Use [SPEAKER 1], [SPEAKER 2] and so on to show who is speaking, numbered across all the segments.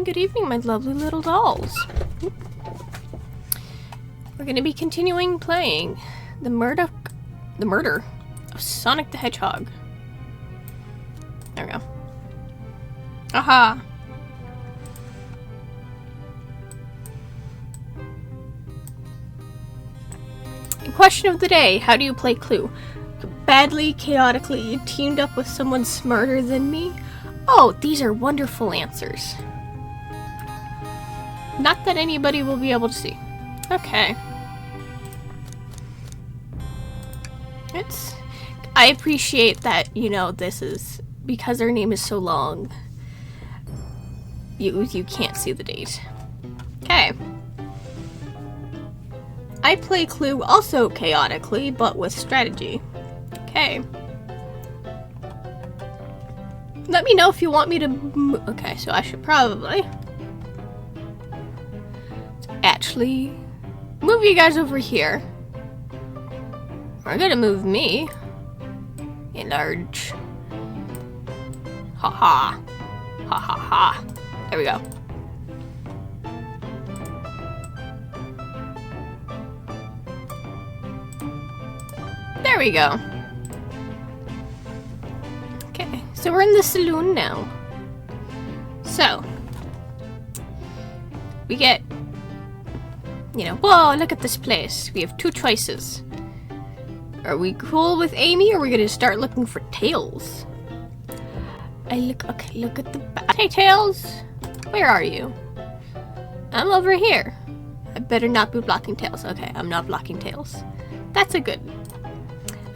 [SPEAKER 1] Good evening, my lovely little dolls. We're going to be continuing playing the murder of Sonic the Hedgehog. There we go. Aha! Question of the day: how do you play Clue? Badly, chaotically, teamed up with someone smarter than me? Oh, these are wonderful answers. Not that anybody will be able to see. Okay. I appreciate that, you know, this is because her name is so long. You can't see the date. Okay. I play Clue also chaotically, but with strategy. Okay. Let me know if you want me to okay, so I should probably actually move you guys over here. We're gonna move me. Enlarge. Ha ha. Ha ha ha. There we go. There we go. Okay, so we're in the saloon now. So, we get, you know, whoa, look at this place. We have two choices. Are we cool with Amy, or are we gonna start looking for Tails? Okay, look at the back. Hey, Tails! Where are you? I'm over here. I better not be blocking Tails. Okay, I'm not blocking Tails. That's a good.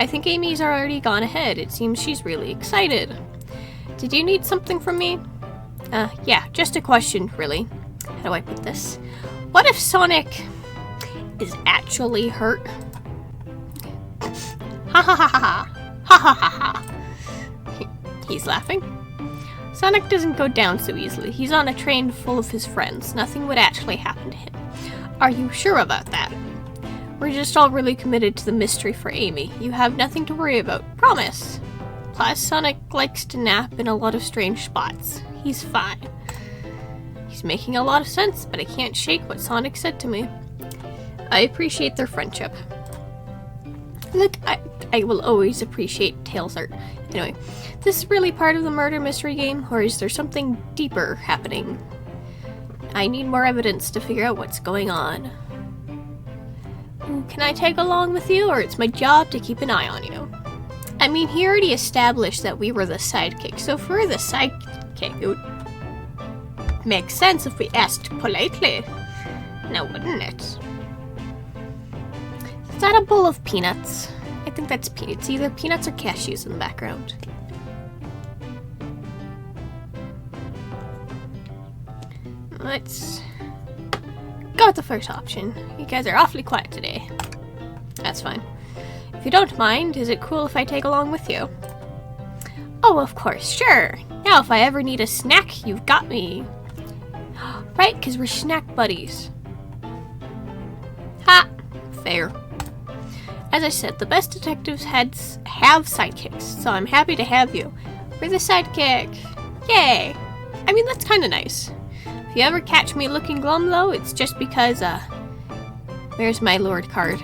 [SPEAKER 1] I think Amy's already gone ahead. It seems she's really excited. Did you need something from me? Yeah, just a question, really. How do I put this? What if Sonic is actually hurt? Ha ha ha ha ha ha ha ha. He's laughing. Sonic doesn't go down so easily. He's on a train full of his friends. Nothing would actually happen to him. Are you sure about that? We're just all really committed to the mystery for Amy. You have nothing to worry about. Promise. Plus, Sonic likes to nap in a lot of strange spots. He's fine. He's making a lot of sense, but I can't shake what Sonic said to me. I appreciate their friendship. Look, I will always appreciate Tails' art. Anyway, this is really part of the murder mystery game, or is there something deeper happening? I need more evidence to figure out what's going on. Can I tag along with you, or it's my job to keep an eye on you? I mean, he already established that we were the sidekick, so if we're the sidekick, it would make sense if we asked politely. Now, wouldn't it? Is that a bowl of peanuts? I think that's peanuts. Either peanuts or cashews in the background. Let's go with the first option. You guys are awfully quiet today. That's fine. If you don't mind, is it cool if I take along with you? Oh, of course, sure. Now, if I ever need a snack, you've got me. Right, because we're snack buddies. Ha! Fair. As I said, the best detectives have sidekicks, so I'm happy to have you. We're the sidekick. Yay! I mean, that's kind of nice. If you ever catch me looking glum, though, it's just because, where's my Lord card?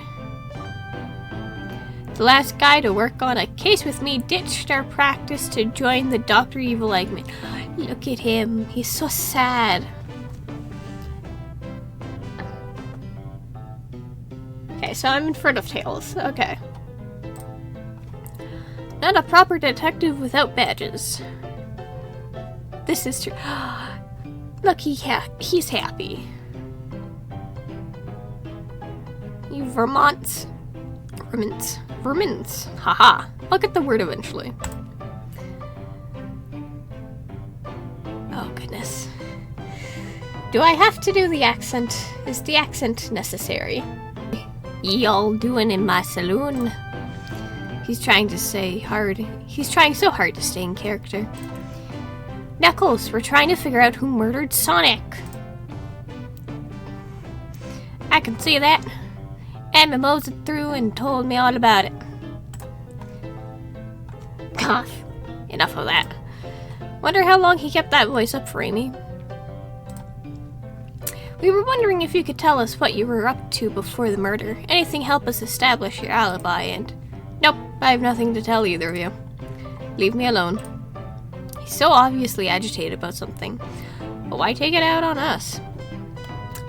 [SPEAKER 1] The last guy to work on a case with me ditched our practice to join the Dr. Evil Eggman. Look at him. He's so sad. Okay, so I'm in front of Tails. Okay. Not a proper detective without badges. This is true. Look, he's happy. You Vermonts. Haha. I'll get the word eventually. Oh, goodness. Do I have to do the accent? Is the accent necessary? Y'all doing in my saloon? He's trying so hard to stay in character. Knuckles, we're trying to figure out who murdered Sonic. I can see that. Emma moseyed through and told me all about it. Enough of that. Wonder how long he kept that voice up for, Amy. We were wondering if you could tell us what you were up to before the murder. Anything help us establish your alibi and... Nope, I have nothing to tell either of you. Leave me alone. He's so obviously agitated about something. But why take it out on us?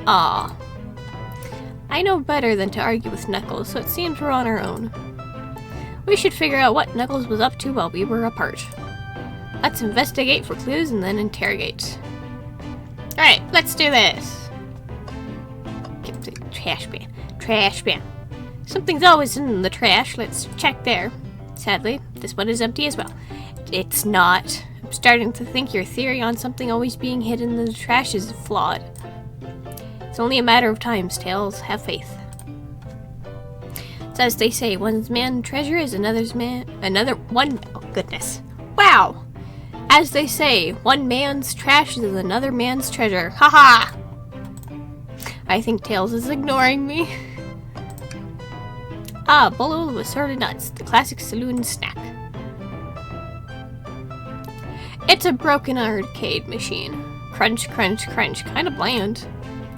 [SPEAKER 1] Ah. I know better than to argue with Knuckles, so it seems we're on our own. We should figure out what Knuckles was up to while we were apart. Let's investigate for clues and then interrogate. Alright, let's do this. Get the trash bin. Trash bin. Something's always in the trash. Let's check there. Sadly, this one is empty as well. It's not. I'm starting to think your theory on something always being hidden in the trash is flawed. It's only a matter of time, Tails. Have faith. It's as they say, one's man treasure is another's man... Oh, goodness. Wow! As they say, one man's trash is another man's treasure. Haha! I think Tails is ignoring me. Ah, bowl of assorted nuts. The classic saloon snack. It's a broken arcade machine. Crunch, crunch, crunch. Kind of bland.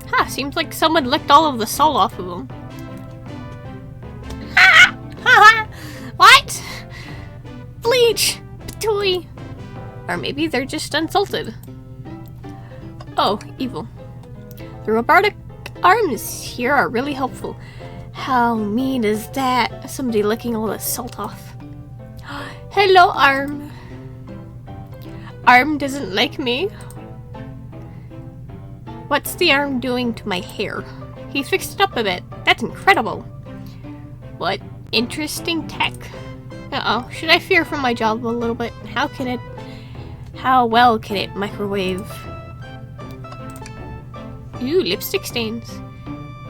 [SPEAKER 1] Ha! Seems like someone licked all of the salt off of them. Ha! Ha! What? Bleach! Toy! Or maybe they're just unsalted. Oh, evil. The robotic arms here are really helpful. How mean is that? Somebody licking all the salt off. Hello, Arm. Arm doesn't like me. What's the arm doing to my hair? He fixed it up a bit. That's incredible. What interesting tech. Uh-oh. Should I fear for my job a little bit? How well can it microwave? Ooh, lipstick stains.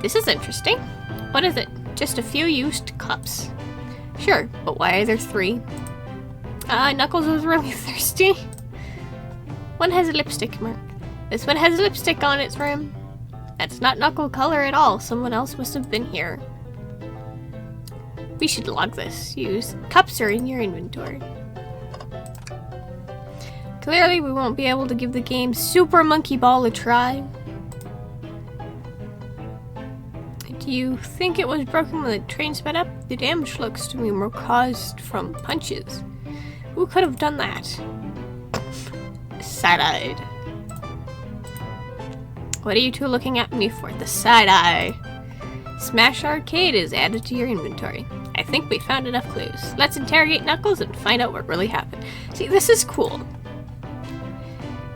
[SPEAKER 1] This is interesting. What is it? Just a few used cups. Sure, but why are there 3? Knuckles was really thirsty. One has a lipstick mark. This one has lipstick on its rim. That's not Knuckle color at all. Someone else must have been here. We should log this. Use cups are in your inventory. Clearly, we won't be able to give the game Super Monkey Ball a try. Do you think it was broken when the train sped up? The damage looks to me more caused from punches. Who could have done that? Side-eyed. What are you two looking at me for? The side-eye. Smash Arcade is added to your inventory. I think we found enough clues. Let's interrogate Knuckles and find out what really happened. See, this is cool.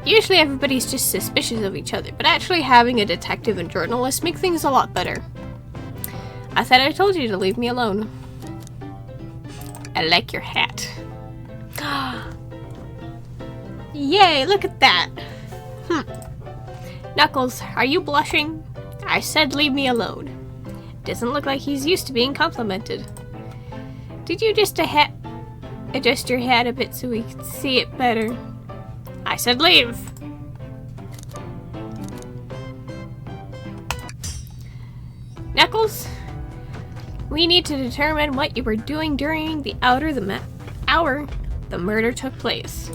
[SPEAKER 1] Usually everybody's just suspicious of each other, but actually having a detective and journalist make things a lot better. I thought I told you to leave me alone. I like your hat. Yay, look at that. Knuckles, are you blushing? I said leave me alone. Doesn't look like he's used to being complimented. Did you just adjust your hat a bit so we could see it better? I said leave. Knuckles, we need to determine what you were doing during the hour the murder took place.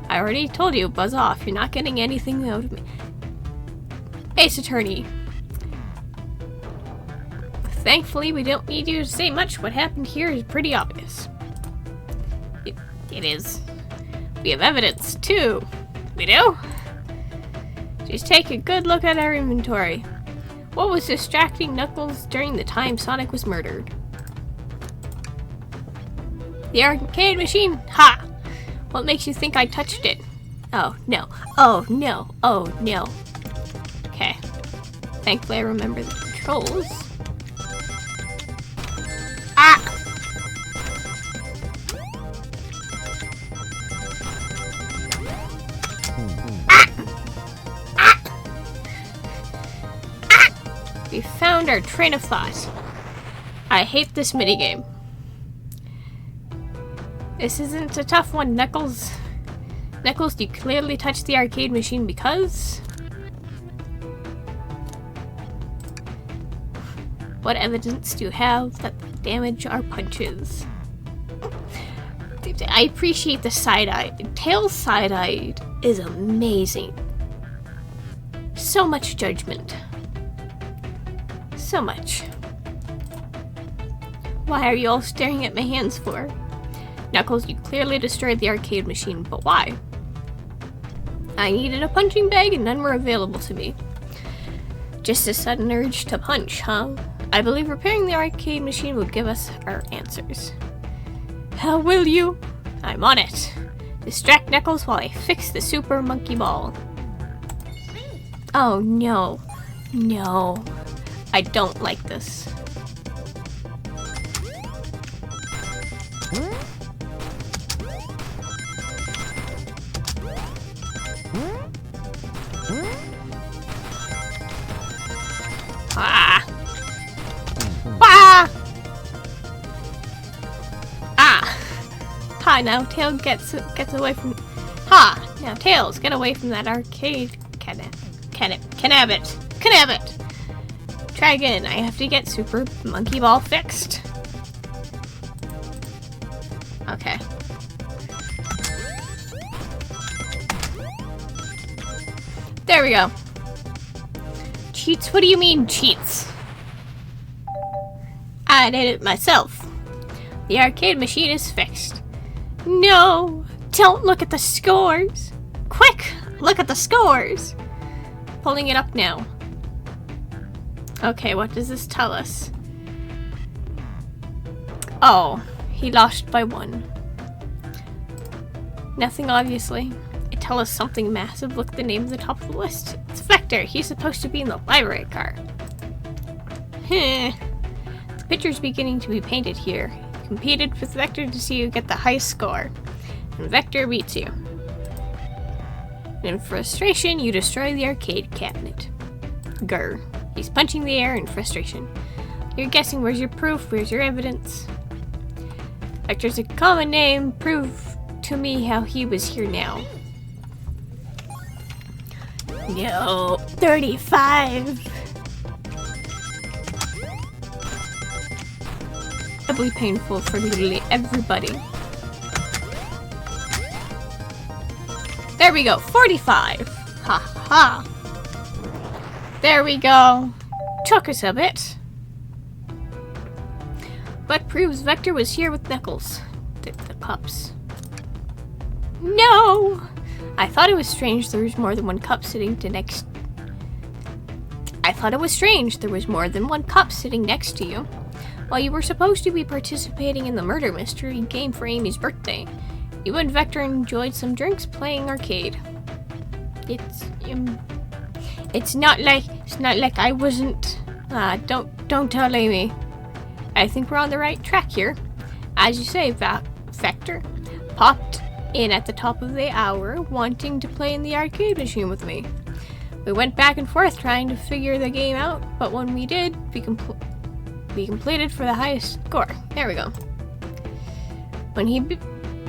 [SPEAKER 1] I already told you, buzz off. You're not getting anything out of me. Ace Attorney. Thankfully, we don't need you to say much. What happened here is pretty obvious. It is. We have evidence, too. We do? Just take a good look at our inventory. What was distracting Knuckles during the time Sonic was murdered? The arcade machine? Ha! What makes you think I touched it? Oh, no. Oh, no. Oh, no. Okay. Thankfully, I remember the controls. Ah! We found our train of thought. I hate this minigame. This isn't a tough one, Knuckles. Knuckles, you clearly touched the arcade machine because... What evidence do you have that damage our punches? I appreciate the side-eye. Tails side-eye is amazing. So much judgment. So much. Why are you all staring at my hands for? Knuckles, you clearly destroyed the arcade machine, but why? I needed a punching bag and none were available to me. Just a sudden urge to punch, huh? I believe repairing the arcade machine will give us our answers. How will you? I'm on it. Distract Knuckles while I fix the super monkey ball. Oh no. No. I don't like this. Ah! Ah! Ah! Ha! Now Tails gets away from. Ha! Now Tails, get away from that arcade. Can have it. Try again. I have to get Super Monkey Ball fixed. Okay. There we go. Cheats? What do you mean, cheats? I did it myself. The arcade machine is fixed. No! Don't look at the scores! Quick! Look at the scores! Pulling it up now. Okay, what does this tell us? Oh, he lost by 1. Nothing, obviously. It tells us something massive. Look at the name at the top of the list. It's Vector. He's supposed to be in the library car. The picture's beginning to be painted here. You competed with Vector to see who get the highest score. And Vector beats you. In frustration, you destroy the arcade cabinet. Grr. He's punching the air in frustration. You're guessing, where's your proof? Where's your evidence? Vector's a common name. Prove to me how he was here now. No. 35. Incredibly painful for literally everybody. There we go, 45! Ha ha! There we go. Took us a bit. But proves Vector was here with Knuckles. The cups. No! I thought it was strange there was more than one cup sitting next... I thought it was strange there was more than one cup sitting next to you. While you were supposed to be participating in the murder mystery game for Amy's birthday, you and Vector enjoyed some drinks playing arcade. It's not like I wasn't. Don't tell Amy. I think we're on the right track here. As you say, Vector popped in at the top of the hour, wanting to play in the arcade machine with me. We went back and forth trying to figure the game out, but when we did, we completed for the highest score. There we go. When he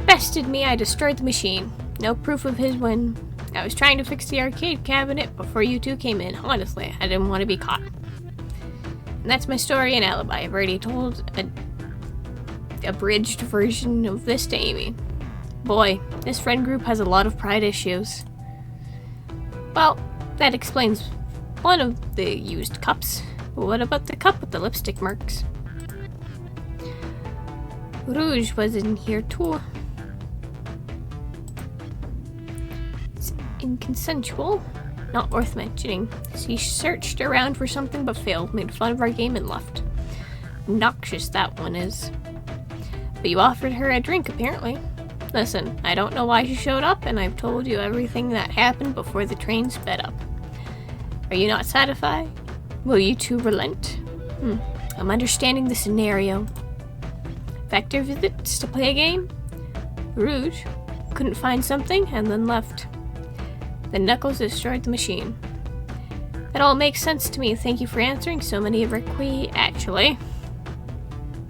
[SPEAKER 1] bested me, I destroyed the machine. No proof of his win. I was trying to fix the arcade cabinet before you two came in. Honestly, I didn't want to be caught. And that's my story and alibi. I've already told an abridged version of this to Amy. Boy, this friend group has a lot of pride issues. Well, that explains one of the used cups. But what about the cup with the lipstick marks? Rouge was in here too. It's inconsensual. Not worth mentioning. She searched around for something but failed, made fun of our game and left. Obnoxious that one is. But you offered her a drink, apparently. Listen, I don't know why she showed up, and I've told you everything that happened before the train sped up. Are you not satisfied? Will you two relent? I'm understanding the scenario. Vector visits to play a game? Rouge couldn't find something and then left. Then Knuckles destroyed the machine. That all makes sense to me. Thank you for answering so many of our actually.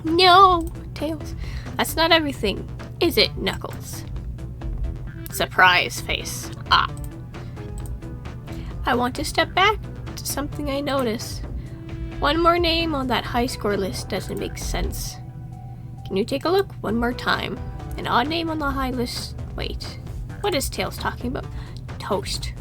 [SPEAKER 1] No, Tails. That's not everything, is it, Knuckles? Surprise face. Ah. I want to step back to something I notice. One more name on that high score list doesn't make sense. Can you take a look one more time? An odd name on the high list. Wait, what is Tails talking about? Toast.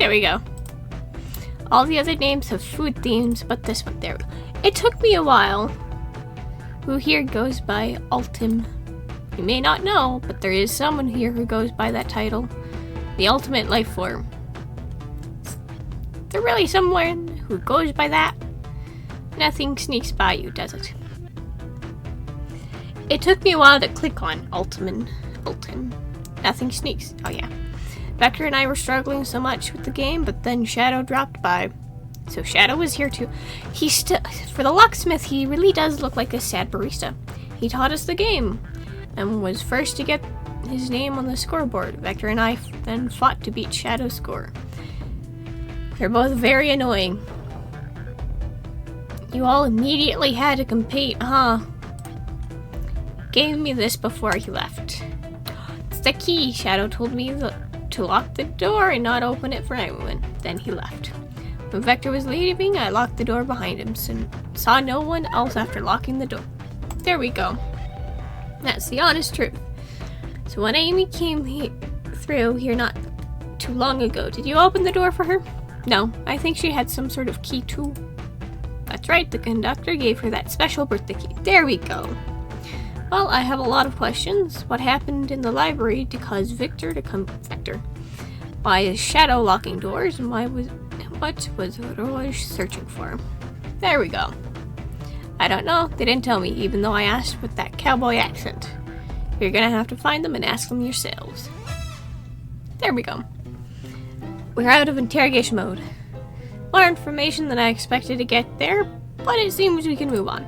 [SPEAKER 1] There we go. All the other names have food themes, but this one, there we go. It took me a while. Who here goes by Ultim? You may not know, but there is someone here who goes by that title. The ultimate life form. Is there really someone who goes by that? Nothing sneaks by you, does it? It took me a while to click on Ultim. Nothing sneaks. Oh yeah. Vector and I were struggling so much with the game, but then Shadow dropped by. So Shadow was here too. For the locksmith, he really does look like a sad barista. He taught us the game and was first to get his name on the scoreboard. Vector and I then fought to beat Shadow's score. They're both very annoying. You all immediately had to compete, huh? Gave me this before he left. It's the key. Shadow told me to lock the door and not open it for anyone. Then he left. When Vector was leaving, I locked the door behind him, so saw no one else after locking the door. There we go. That's the honest truth. So when Amy came through here not too long ago, did you open the door for her? No, I think she had some sort of key too. That's right, the conductor gave her that special birthday key. There we go. Well, I have a lot of questions. What happened in the library to cause Victor to come... Vector. Why is Shadow locking doors? And what was Rouge searching for? There we go. I don't know. They didn't tell me, even though I asked with that cowboy accent. You're gonna have to find them and ask them yourselves. There we go. We're out of interrogation mode. More information than I expected to get there, but it seems we can move on.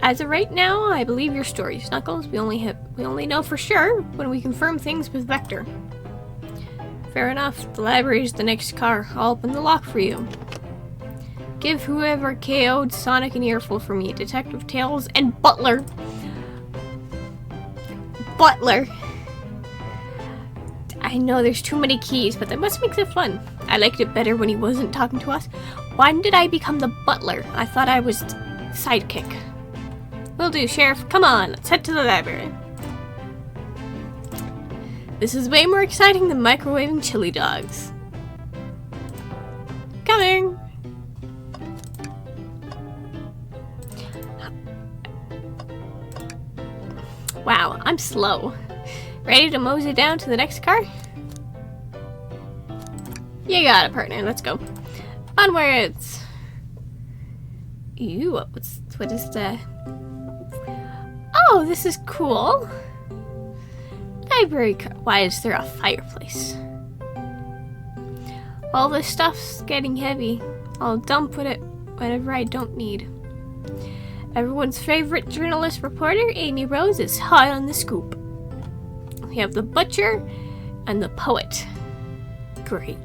[SPEAKER 1] As of right now, I believe your story, Snuggles. We only know for sure when we confirm things with Vector. Fair enough. The library's the next car. I'll open the lock for you. Give whoever KO'd Sonic an earful for me. Detective Tails and Butler. Butler. I know there's too many keys, but that must make it fun. I liked it better when he wasn't talking to us. When did I become the butler? I thought I was sidekick. Will do, Sheriff. Come on, let's head to the library. This is way more exciting than microwaving chili dogs. Coming! Wow, I'm slow. Ready to mosey down to the next car? You got it, partner. Let's go. Onwards! Ew, what is that? Oh, this is cool. Library car. Why is there a fireplace? All this stuff's getting heavy. I'll dump it whenever I don't need. Everyone's favorite journalist reporter, Amy Rose, is hot on the scoop. We have the butcher and the poet. Great.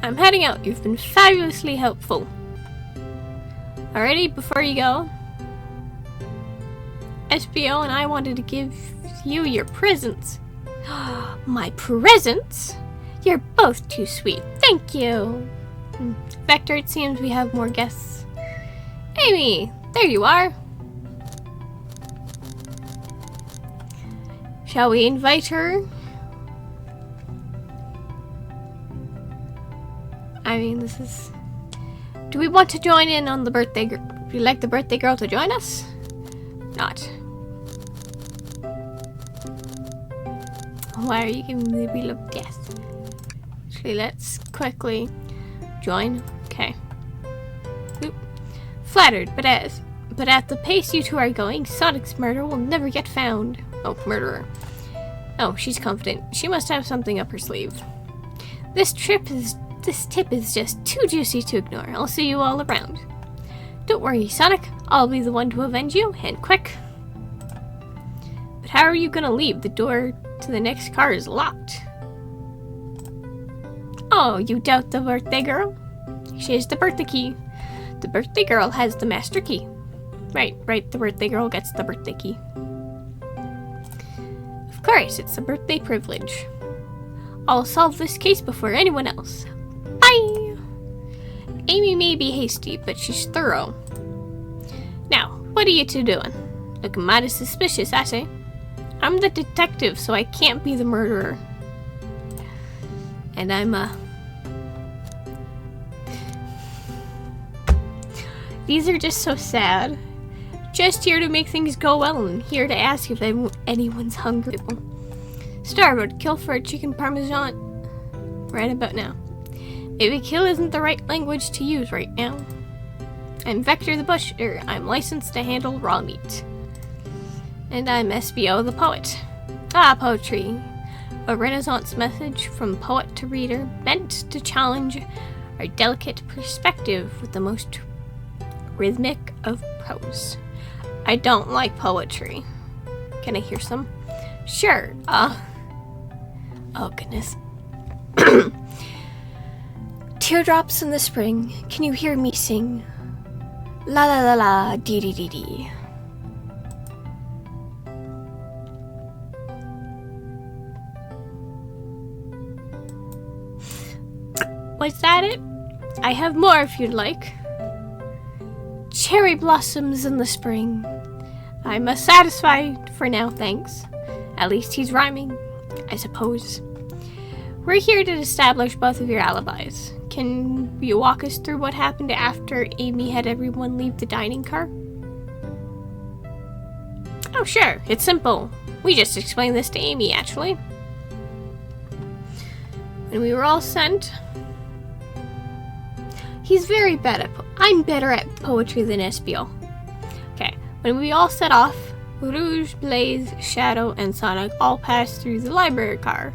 [SPEAKER 1] I'm heading out. You've been fabulously helpful. Alrighty, before you go, SBO and I wanted to give you your presents. My presents? You're both too sweet. Thank you. Vector, it seems we have more guests. Amy, there you are. Shall we invite her? I mean, this is... Do we want to join in on the birthday girl? Would you like the birthday girl to join us? Not. Why are you giving me the wheel of death? Actually, let's quickly join. Okay. Oop. Flattered, but at the pace you two are going, Sonic's murder will never get found. Oh, murderer. Oh, she's confident. She must have something up her sleeve. This tip is just too juicy to ignore. I'll see you all around. Don't worry, Sonic. I'll be the one to avenge you, and quick. But how are you gonna leave? The door to the next car is locked. Oh, you doubt the birthday girl? She has the birthday key. The birthday girl has the master key. Right, the birthday girl gets the birthday key. Of course, it's a birthday privilege. I'll solve this case before anyone else. Bye! Amy may be hasty, but she's thorough. Now, what are you two doing? Looking mighty suspicious, I say. I'm the detective, so I can't be the murderer. And I'm, These are just so sad. Just here to make things go well and here to ask if anyone's hungry. Starboard, kill for a chicken parmesan right about now. Maybe kill isn't the right language to use right now. I'm Vector the Butcher. I'm licensed to handle raw meat. And I'm SBO the Poet. Poetry. A Renaissance message from poet to reader meant to challenge our delicate perspective with the most rhythmic of prose. I don't like poetry. Can I hear some? Sure. Oh goodness. Teardrops in the spring. Can you hear me sing? La la la la, dee dee dee dee. Was that it? I have more if you'd like. Cherry blossoms in the spring. I'm satisfied for now, thanks. At least he's rhyming, I suppose. We're here to establish both of your alibis. Can you walk us through what happened after Amy had everyone leave the dining car? Oh, sure. It's simple. We just explained this to Amy, actually. When we were all sent... He's very bad at I'm better at poetry than SBO. Okay. When we all set off, Rouge, Blaze, Shadow, and Sonic all passed through the library car,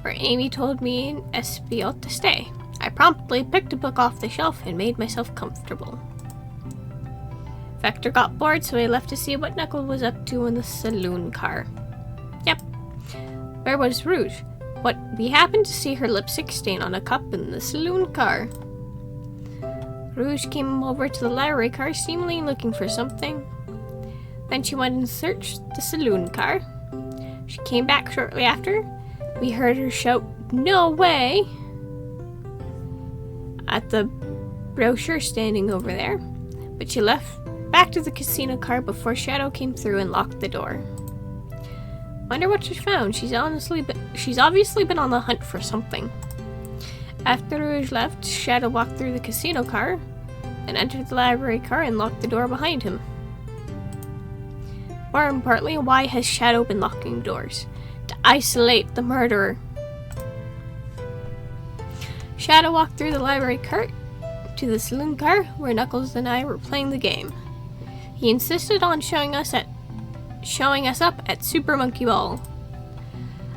[SPEAKER 1] where Amy told me and SBO to stay. I promptly picked a book off the shelf and made myself comfortable. Vector got bored, so he left to see what Knuckle was up to in the saloon car. Yep. Where was Rouge? We happened to see her lipstick stain on a cup in the saloon car. Rouge came over to the library car, seemingly looking for something. Then she went and searched the saloon car. She came back shortly after. We heard her shout, "No way!" at the brochure standing over there. But she left back to the casino car before Shadow came through and locked the door. Wonder what she found. She's obviously been on the hunt for something. After Rouge left, Shadow walked through the casino car and entered the library car and locked the door behind him. More importantly, why has Shadow been locking doors? To isolate the murderer. Shadow walked through the library car to the saloon car where Knuckles and I were playing the game. He insisted on showing us up at Super Monkey Ball.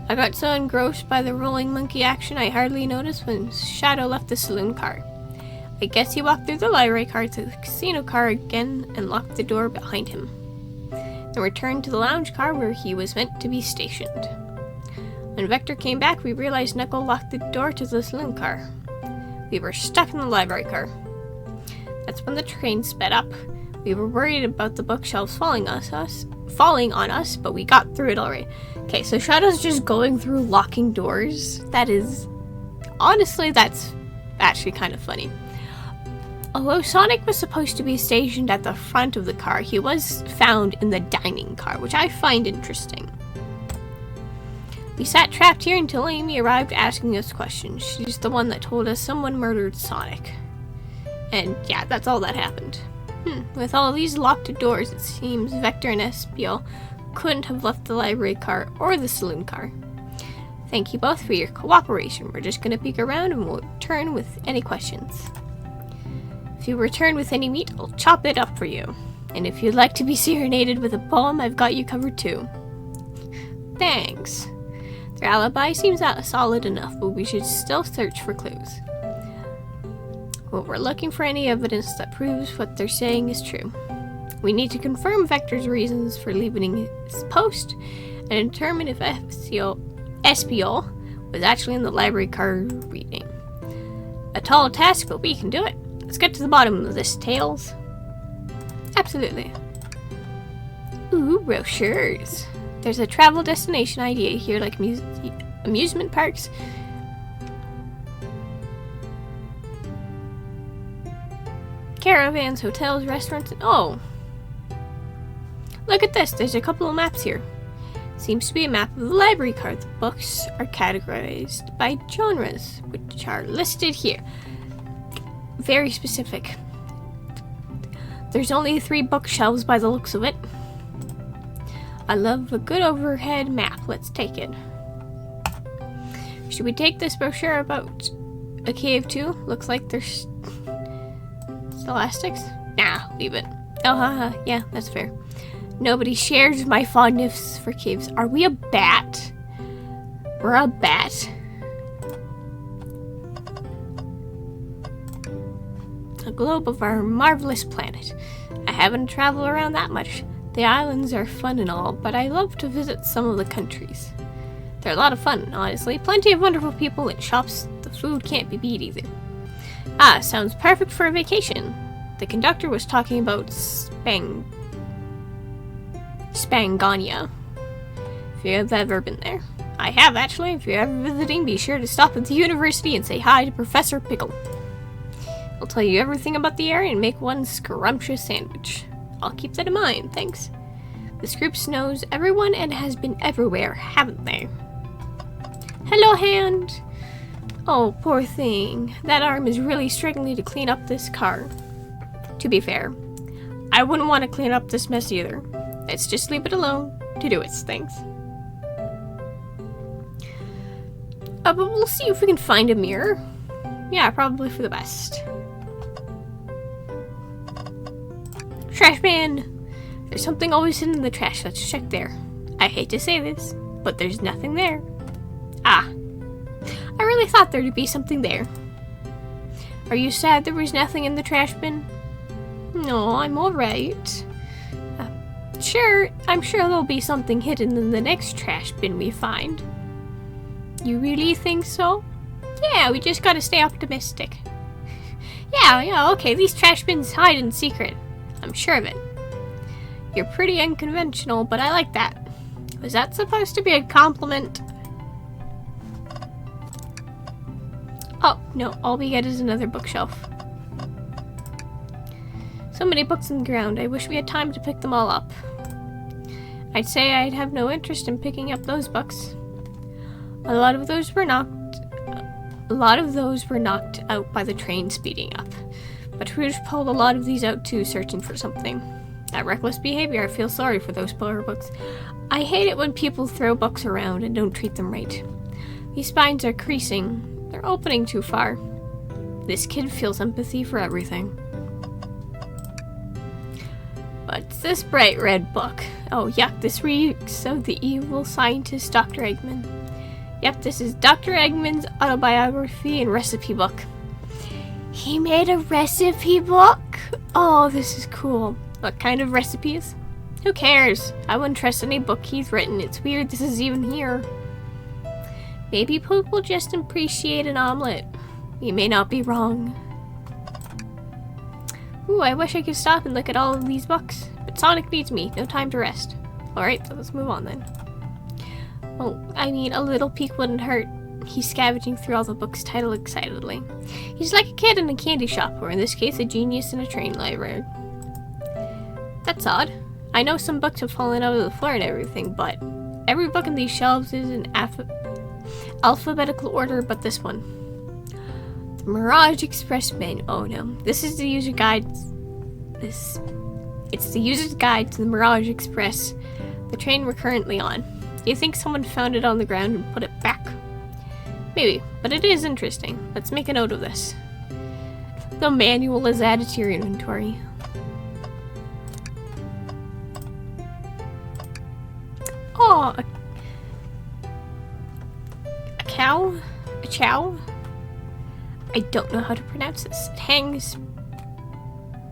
[SPEAKER 1] I got so engrossed by the rolling monkey action I hardly noticed when Shadow left the saloon car. I guess he walked through the library car to the casino car again and locked the door behind him. Then returned to the lounge car where he was meant to be stationed. When Vector came back, we realized Knuckle locked the door to the saloon car. We were stuck in the library car. That's when the train sped up. We were worried about the bookshelves falling on us, but we got through it already. Okay, so Shadow's just going through locking doors. Honestly, that's actually kind of funny. Although Sonic was supposed to be stationed at the front of the car, he was found in the dining car, which I find interesting. We sat trapped here until Amy arrived asking us questions. She's the one that told us someone murdered Sonic. And yeah, that's all that happened. With all these locked doors, it seems Vector and SBO couldn't have left the library car or the saloon car. Thank you both for your cooperation. We're just gonna peek around and we'll return with any questions. If you return with any meat, I'll chop it up for you. And if you'd like to be serenaded with a poem, I've got you covered too. Thanks. Their alibi seems solid enough, but we should still search for clues. Well, we're looking for any evidence that proves what they're saying is true. We need to confirm Vector's reasons for leaving his post and determine if SBO was actually in the library car reading. A tall task, but we can do it. Let's get to the bottom of this, Tails. Absolutely. Ooh, brochures. There's a travel destination idea here, like amusement parks. Caravans, hotels, restaurants, and oh! Look at this, there's a couple of maps here. Seems to be a map of the library card. The books are categorized by genres, which are listed here. Very specific. There's only 3 bookshelves by the looks of it. I love a good overhead map. Let's take it. Should we take this brochure about a cave too? Looks like there's scholastics. Nah, leave it. Oh, haha. Yeah, that's fair. Nobody shares my fondness for caves. Are we a bat? We're a bat. A globe of our marvelous planet. I haven't traveled around that much. The islands are fun and all, but I love to visit some of the countries. They're a lot of fun, honestly. Plenty of wonderful people and shops. The food can't be beat either. Ah, sounds perfect for a vacation. The conductor was talking about Spangania. If you've ever been there. I have, actually. If you're ever visiting, be sure to stop at the university and say hi to Professor Pickle. He'll tell you everything about the area and make one scrumptious sandwich. I'll keep that in mind, thanks. This group knows everyone and has been everywhere, haven't they? Hello, hand! Oh, poor thing. That arm is really struggling to clean up this car. To be fair, I wouldn't want to clean up this mess either. Let's just leave it alone to do its things. But we'll see if we can find a mirror. Yeah, probably for the best. Trash man! There's something always hidden in the trash. Let's check there. I hate to say this, but there's nothing there. Ah. I really thought there'd be something there. Are you sad there was nothing in the trash bin? No, I'm alright. Sure, I'm sure there'll be something hidden in the next trash bin we find. You really think so? Yeah, we just gotta stay optimistic. Yeah, okay, these trash bins hide in secret. I'm sure of it. You're pretty unconventional, but I like that. Was that supposed to be a compliment? Oh, no, all we get is another bookshelf. So many books on the ground. I wish we had time to pick them all up. I'd say I'd have no interest in picking up those books. A lot of those were knocked out by the train speeding up. But Rouge pulled a lot of these out too, searching for something. That reckless behavior, I feel sorry for those poor books. I hate it when people throw books around and don't treat them right. These spines are creasing. They're opening too far. This kid feels empathy for everything. What's this bright red book? Oh, yuck, this reeks of the evil scientist Dr. Eggman. Yep, this is Dr. Eggman's autobiography and recipe book. He made a recipe book? Oh, this is cool. What kind of recipes? Who cares? I wouldn't trust any book he's written. It's weird this is even here. Maybe people just appreciate an omelet. You may not be wrong. Ooh, I wish I could stop and look at all of these books. But Sonic needs me. No time to rest. Alright, so let's move on then. Well, I mean, a little peek wouldn't hurt. He's scavenging through all the books titled excitedly. He's like a kid in a candy shop, or in this case, a genius in a train library. That's odd. I know some books have fallen out of the floor and everything, but every book in these shelves is in alphabetical order but this one. The Mirage Express menu. Oh no. This is the user guide. It's the user's guide to the Mirage Express, the train we're currently on. Do you think someone found it on the ground and put it back? Maybe, but it is interesting. Let's make a note of this. The manual is added to your inventory. Oh, a cow? A chow? I don't know how to pronounce this. It hangs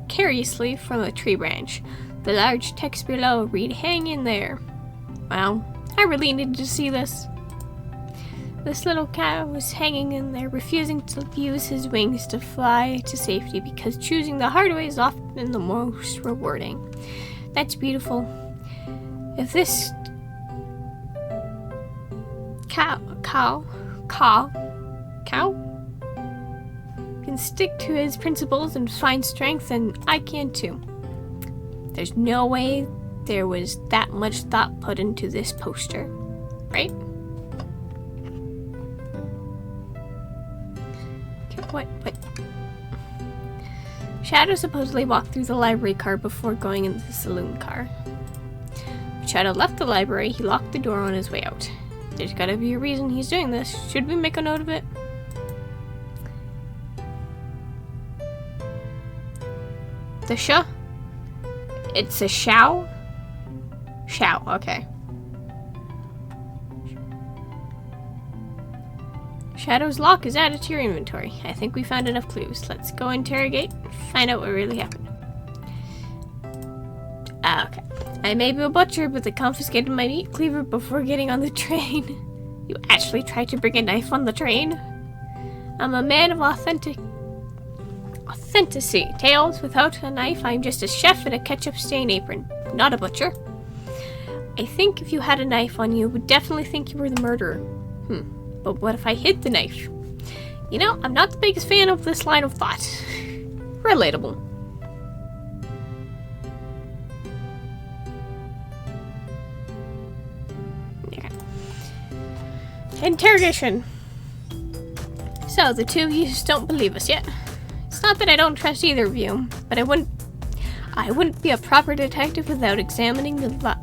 [SPEAKER 1] precariously from a tree branch. The large text below read, "Hang in there." Wow, I really needed to see this. This little cow was hanging in there, refusing to use his wings to fly to safety because choosing the hard way is often the most rewarding. That's beautiful. If this cow can stick to his principles and find strength, then I can too. There's no way there was that much thought put into this poster, right? Okay, what? Shadow supposedly walked through the library car before going into the saloon car. When Shadow left the library, he locked the door on his way out. There's gotta be a reason he's doing this. Should we make a note of it? The sh? It's a shao? Shao, okay. Shadow's lock is added to your inventory. I think we found enough clues. Let's go interrogate, find out what really happened. Okay. I may be a butcher, but they confiscated my meat cleaver before getting on the train. You actually tried to bring a knife on the train? I'm a man of authenticity. Tails, without a knife, I'm just a chef in a ketchup-stained apron, not a butcher. I think if you had a knife on you, would definitely think you were the murderer. But what if I hid the knife? You know, I'm not the biggest fan of this line of thought. Relatable. Okay. Interrogation. So, the two of you just don't believe us yet. It's not that I don't trust either of you, but I wouldn't be a proper detective without examining the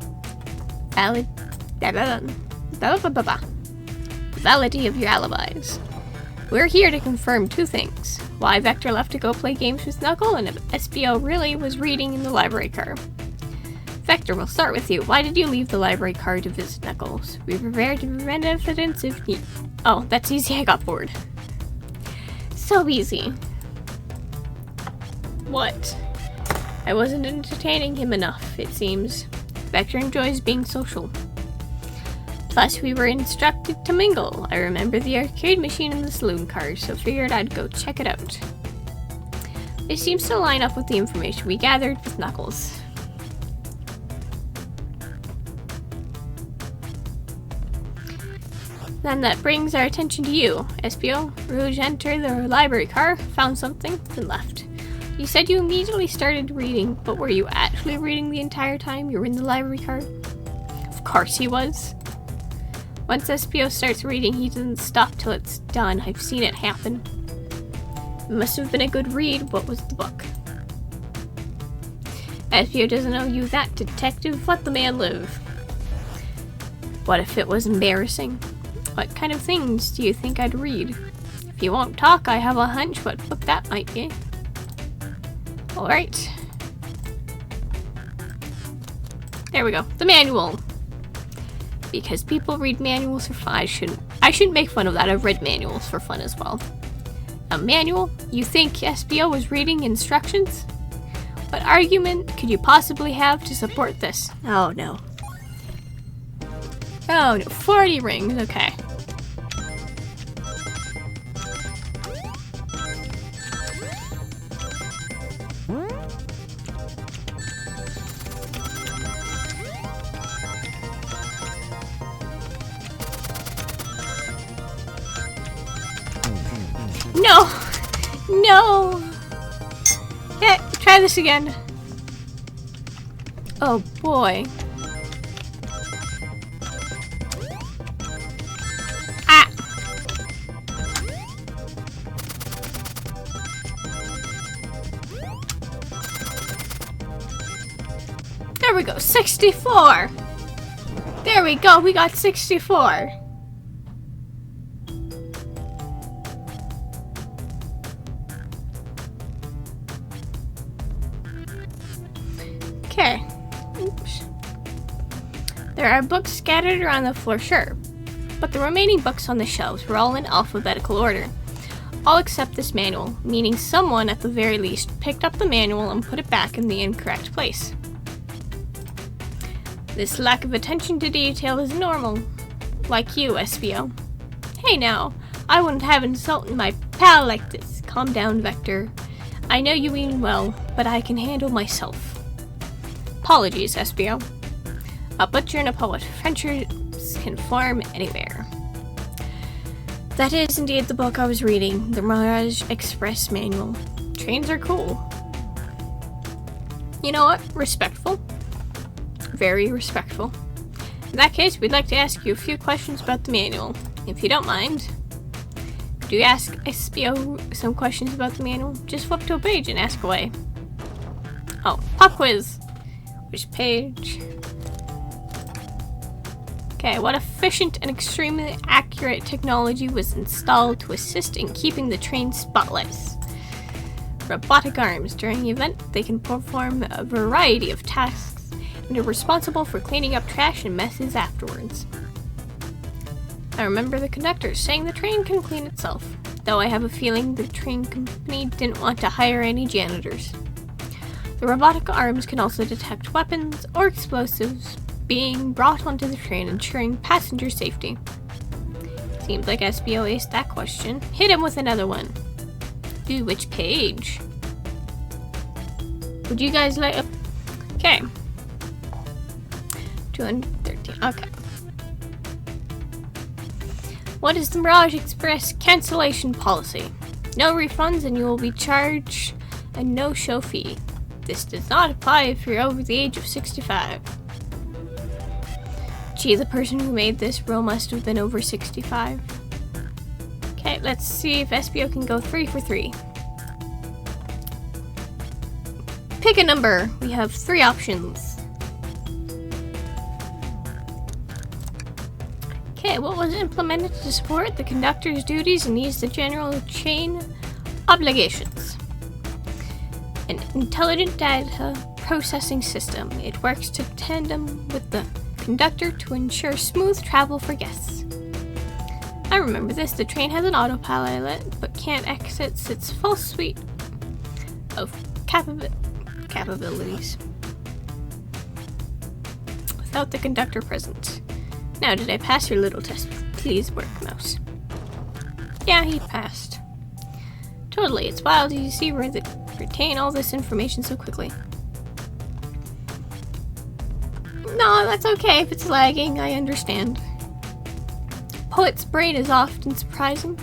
[SPEAKER 1] validity of your alibis. We're here to confirm two things. Why Vector left to go play games with Knuckle, and if SBO really was reading in the library car. Vector, we'll start with you. Why did you leave the library car to visit Knuckles? We prepared to prevent evidence if need. Oh, that's easy, I got bored. So easy. What? I wasn't entertaining him enough, it seems. Vector enjoys being social. Plus, we were instructed to mingle. I remember the arcade machine in the saloon car, so figured I'd go check it out. It seems to line up with the information we gathered with Knuckles. Then that brings our attention to you, SPO. Rouge entered the library car, found something, then left. You said you immediately started reading, but were you actually reading the entire time you were in the library car? Of course he was. Once SPO starts reading, he doesn't stop till it's done. I've seen it happen. It must have been a good read. What was the book? SPO doesn't owe you that, detective. Let the man live. What if it was embarrassing? What kind of things do you think I'd read? If you won't talk, I have a hunch what book that might be. Alright. There we go. The manual. Because people read manuals for fun. I shouldn't make fun of that. I've read manuals for fun as well. A manual? You think SBO was reading instructions? What argument could you possibly have to support this? Oh no. Oh no. 40 rings. Okay. No! No! Yeah, try this again. Oh boy. Ah! There we go, 64! There we go, we got 64! Okay. Oops. There are books scattered around the floor, sure, but the remaining books on the shelves were all in alphabetical order. All except this manual, meaning someone at the very least picked up the manual and put it back in the incorrect place. This lack of attention to detail is normal. Like you, SBO. Hey now, I wouldn't have insulted my pal like this. Calm down, Vector. I know you mean well, but I can handle myself. Apologies, SBO. A butcher and a poet. Friendships can form anywhere. That is indeed the book I was reading, the Mirage Express Manual. Trains are cool. You know what? Respectful. Very respectful. In that case, we'd like to ask you a few questions about the manual. If you don't mind, could you ask SBO some questions about the manual? Just flip to a page and ask away. Oh, pop quiz. Which page? Okay, what efficient and extremely accurate technology was installed to assist in keeping the train spotless? Robotic arms. During the event, they can perform a variety of tasks and are responsible for cleaning up trash and messes afterwards. I remember the conductor saying the train can clean itself, though I have a feeling the train company didn't want to hire any janitors. The robotic arms can also detect weapons or explosives being brought onto the train, ensuring passenger safety. Seems like SBO aced that question. Hit him with another one. Ooh, which page? Would you guys like... Okay. 213. Okay. What is the Mirage Express cancellation policy? No refunds and you will be charged a no-show fee. This does not apply if you're over the age of 65. Gee, the person who made this rule must have been over 65. Okay, let's see if SBO can go 3 for 3. Pick a number. We have 3 options. Okay, what was implemented to support the conductor's duties and ease the general chain obligations? An intelligent data processing system. It works to tandem with the conductor to ensure smooth travel for guests. I remember this. The train has an autopilot, but can't access its full suite of capabilities without the conductor present. Now, did I pass your little test? Please work, mouse. Yeah, he passed. Totally. It's wild to see where they retain all this information so quickly. No, that's okay if it's lagging. I understand. Poet's brain is often surprising.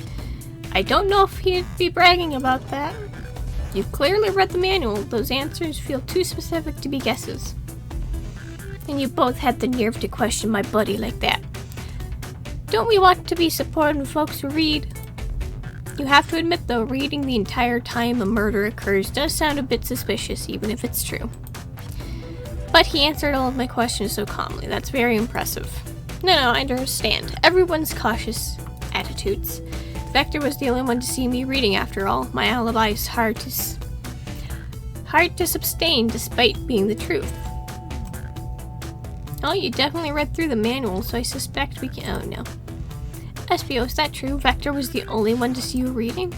[SPEAKER 1] I don't know if he'd be bragging about that. You've clearly read the manual. Those answers feel too specific to be guesses. And you both had the nerve to question my buddy like that. Don't we want to be supportive of folks who read? You have to admit, though, reading the entire time a murder occurs does sound a bit suspicious, even if it's true. But he answered all of my questions so calmly. That's very impressive. No, I understand. Everyone's cautious attitudes. Vector was the only one to see me reading, after all. My alibi is hard to sustain despite being the truth. Oh, you definitely read through the manual, so I suspect we can... Oh, no. SBO, is that true? Vector was the only one to see you reading?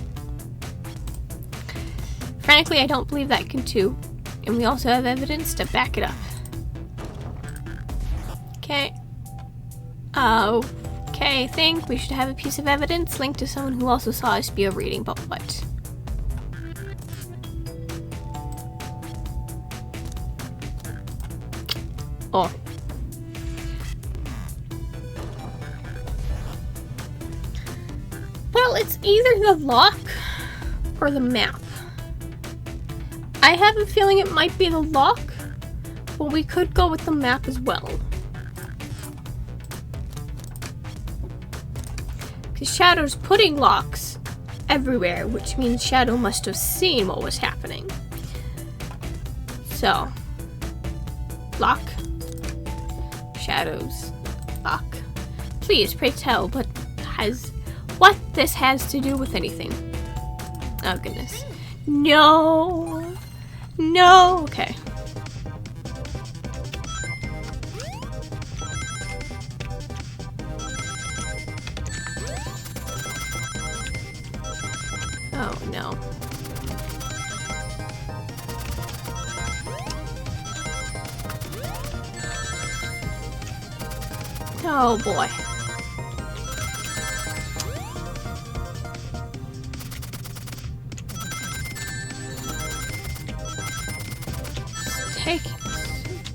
[SPEAKER 1] Frankly, I don't believe that too. And we also have evidence to back it up. Okay. Okay, I think we should have a piece of evidence linked to someone who also saw SBO reading, but what? Oh. Well, it's either the lock or the map. I have a feeling it might be the lock, but we could go with the map as well. Because Shadow's putting locks everywhere, which means Shadow must have seen what was happening. So, lock, Shadow's lock. Please, pray tell, what this has to do with anything. Oh goodness. No. Okay. Oh no. Oh boy.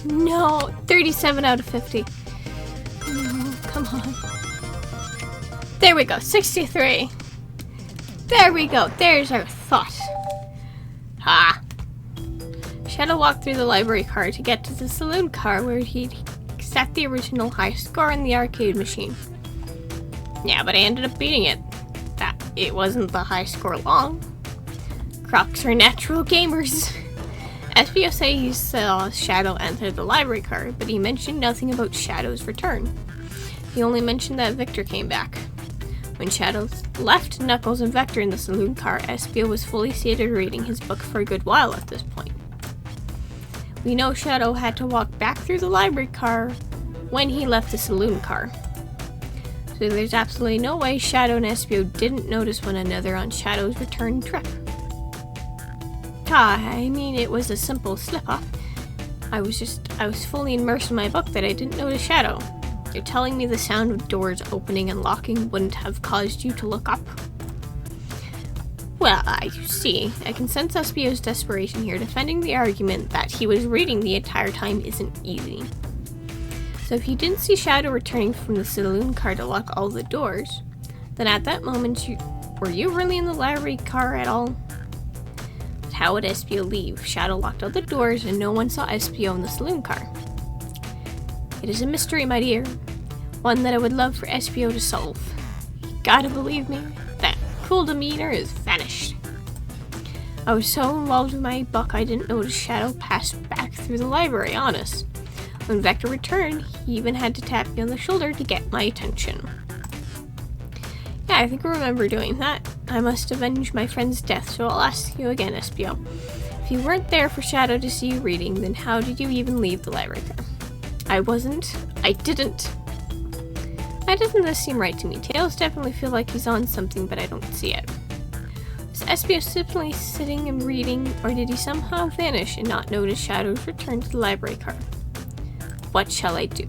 [SPEAKER 1] No, 37 out of 50. No, come on. There we go, 63. There we go, there's our thought. Ah. Shadow walked through the library car to get to the saloon car where he'd set the original high score in the arcade machine. Yeah, but I ended up beating it. It wasn't the high score long. Crocs are natural gamers. SBO say he saw Shadow enter the library car, but he mentioned nothing about Shadow's return. He only mentioned that Victor came back. When Shadow left Knuckles and Vector in the saloon car, SBO was fully seated reading his book for a good while at this point. We know Shadow had to walk back through the library car when he left the saloon car. So there's absolutely no way Shadow and SBO didn't notice one another on Shadow's return trip. I mean, it was a simple slip-up. I was fully immersed in my book that I didn't notice Shadow. You're telling me the sound of doors opening and locking wouldn't have caused you to look up? Well, I see. I can sense SBO's desperation here. Defending the argument that he was reading the entire time isn't easy. So if you didn't see Shadow returning from the saloon car to lock all the doors, then at that moment, were you really in the library car at all? But how would SBO leave? Shadow locked all the doors and no one saw SBO in the saloon car. It is a mystery, my dear. One that I would love for SBO to solve. You gotta believe me, that cool demeanor is vanished. I was so involved with my book I didn't notice Shadow pass back through the library, honest. When Vector returned, he even had to tap me on the shoulder to get my attention. Yeah, I think I remember doing that. I must avenge my friend's death, so I'll ask you again, SBO. If you weren't there for Shadow to see you reading, then how did you even leave the library car? I didn't. Why doesn't this seem right to me? Tails definitely feel like he's on something, but I don't see it. Was SBO simply sitting and reading, or did he somehow vanish and not notice Shadow's return to the library car? What shall I do?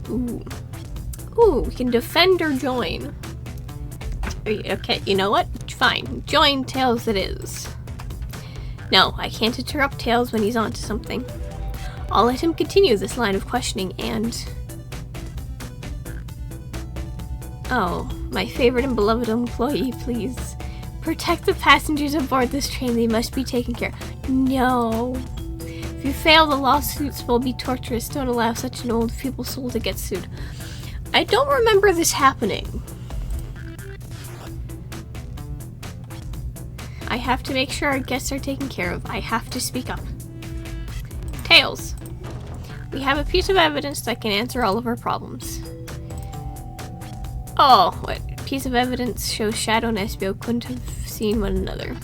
[SPEAKER 1] Ooh, we can defend or join. Okay, you know what? Fine. Join Tails it is. No, I can't interrupt Tails when he's onto something. I'll let him continue this line of questioning and... Oh, my favorite and beloved employee, please. Protect the passengers aboard this train. They must be taken care of. No. If you fail, the lawsuits will be torturous. Don't allow such an old, feeble soul to get sued. I don't remember this happening. I have to make sure our guests are taken care of. I have to speak up. Tails. We have a piece of evidence that can answer all of our problems. Oh, what piece of evidence shows Shadow and SBO couldn't have seen one another?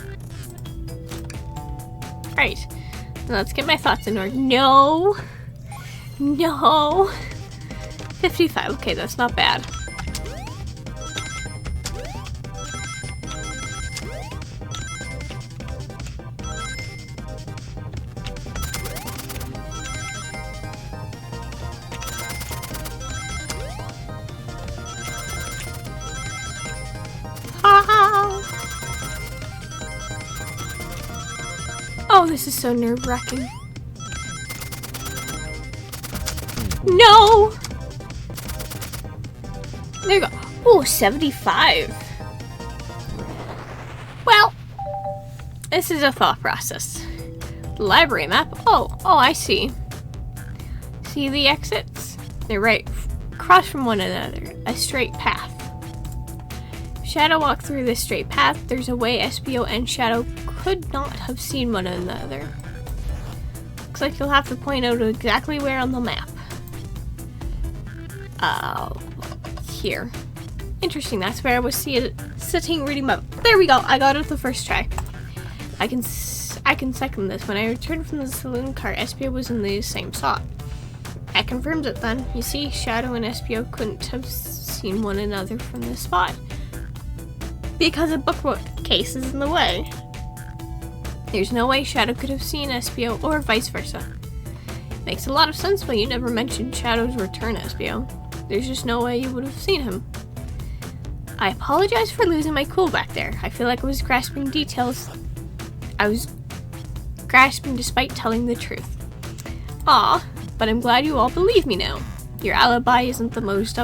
[SPEAKER 1] Right. Now let's get my thoughts in order. No. 55. Okay, that's not bad. Oh, this is so nerve-wracking. No! There you go. Oh, 75. Well, this is a thought process. Library map. Oh, I see. See the exits? They're right across from one another. A straight path. Shadow walked through this straight path. There's a way SBO and Shadow could not have seen one another. Looks like you'll have to point out exactly where on the map. Here. Interesting, that's where I was sitting reading my book. There we go, I got it the first try. I can second this. When I returned from the saloon car, SBO was in the same spot. I confirmed it then. You see, Shadow and SBO couldn't have seen one another from this spot, because a bookcase is in the way. There's no way Shadow could have seen SBO or vice versa. Makes a lot of sense, but you never mentioned Shadow's return, SBO. There's just no way you would have seen him. I apologize for losing my cool back there. I feel like I was grasping details. I was grasping despite telling the truth. Aw, but I'm glad you all believe me now. Your alibi isn't the most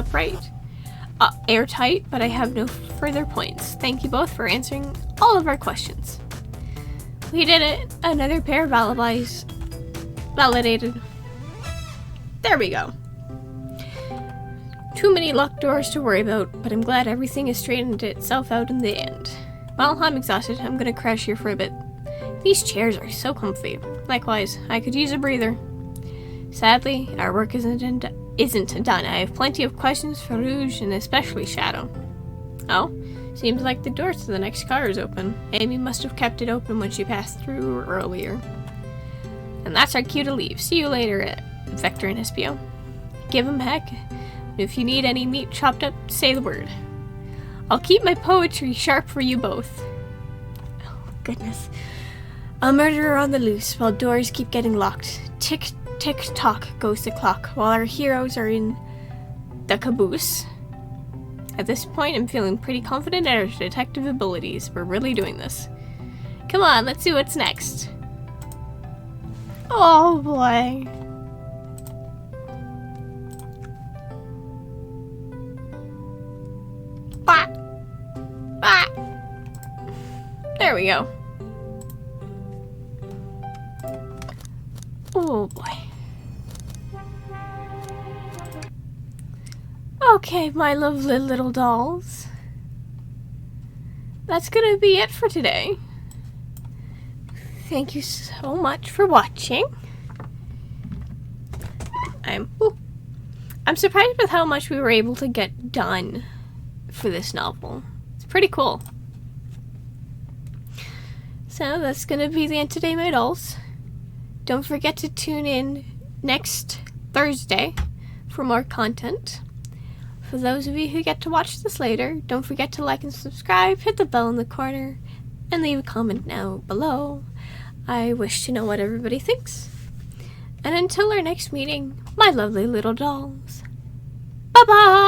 [SPEAKER 1] airtight, but I have no further points. Thank you both for answering all of our questions. We did it! Another pair of alibis. Validated. There we go. Too many locked doors to worry about, but I'm glad everything has straightened itself out in the end. Well, I'm exhausted. I'm gonna crash here for a bit. These chairs are so comfy. Likewise, I could use a breather. Sadly, our work isn't done. I have plenty of questions for Rouge and especially Shadow. Oh, seems like the door to the next car is open. Amy must have kept it open when she passed through earlier. And that's our cue to leave. See you later, Vector and Espio. Give him heck. If you need any meat chopped up, say the word. I'll keep my poetry sharp for you both. Oh, goodness. A murderer on the loose while doors keep getting locked. Tick, tick, tock goes the clock while our heroes are in the caboose. At this point, I'm feeling pretty confident in our detective abilities. We're really doing this. Come on, let's see what's next. Oh boy. Bah! Bah! There we go. Oh boy. Okay, my lovely little dolls. That's gonna be it for today. Thank you so much for watching. I'm surprised with how much we were able to get done for this novel. It's pretty cool. So that's gonna be the end today, my dolls. Don't forget to tune in next Thursday for more content. For those of you who get to watch this later, don't forget to like and subscribe, hit the bell in the corner, and leave a comment down below. I wish to know what everybody thinks. And until our next meeting, my lovely little dolls, bye-bye!